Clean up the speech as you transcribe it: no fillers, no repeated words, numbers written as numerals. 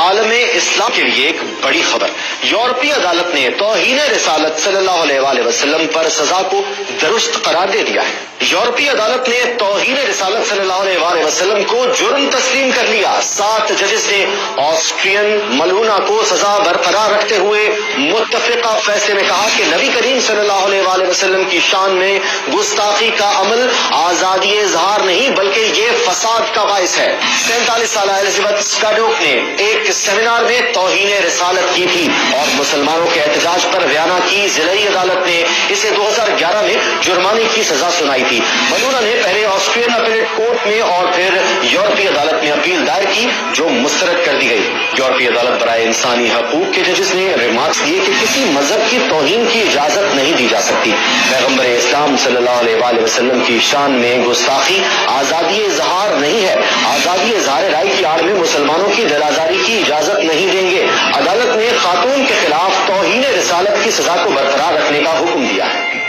عالم اسلام کے لیے ایک بڑی خبر۔ یورپی عدالت نے توہین رسالت صلی اللہ علیہ وآلہ وسلم پر سزا کو درست قرار دے دیا ہے۔ یورپی عدالت نے توہین رسالت صلی اللہ علیہ وآلہ وسلم کو جرم تسلیم کر لیا۔ 7 ججز نے آسٹرین ملونا کو سزا برقرار رکھتے ہوئے متفقہ فیصلے میں کہا کہ نبی کریم صلی اللہ علیہ وآلہ وسلم کی شان میں گستاخی کا عمل آزادی اظہار نہیں بلکہ یہ فساد کا باعث ہے۔ 47 سالہ الزبتھ اسکاڈوک نے ایک سیمینار میں توہین رسالت کی تھی اور مسلمانوں کے احتجاج پر بیانہ کی۔ ضلعی عدالت نے اسے 2011 میں جرمانے کی سزا سنائی تھی۔ ملونا نے پہلے آسٹریلین اپیلیٹ کورٹ میں اور پھر یورپی عدالت میں اپیل دائر کی جو مسترد کر دی گئی۔ یورپی عدالت برائے انسانی حقوق کے ججز نے ریمارکس دیے کہ کسی مذہب کی توہین کی اجازت نہیں دی جا سکتی۔ پیغمبر اسلام صلی اللہ علیہ وآلہ وسلم کی شان میں گستاخی آزادی اظہار نہیں ہے۔ آزادی اظہار رائے کی آڑ میں مسلمانوں کی دل آزاری کی اجازت نہیں دیں گے۔ عدالت نے خاتون کے خلاف توہین رسالت کی سزا کو برقرار رکھنے کا حکم دیا ہے۔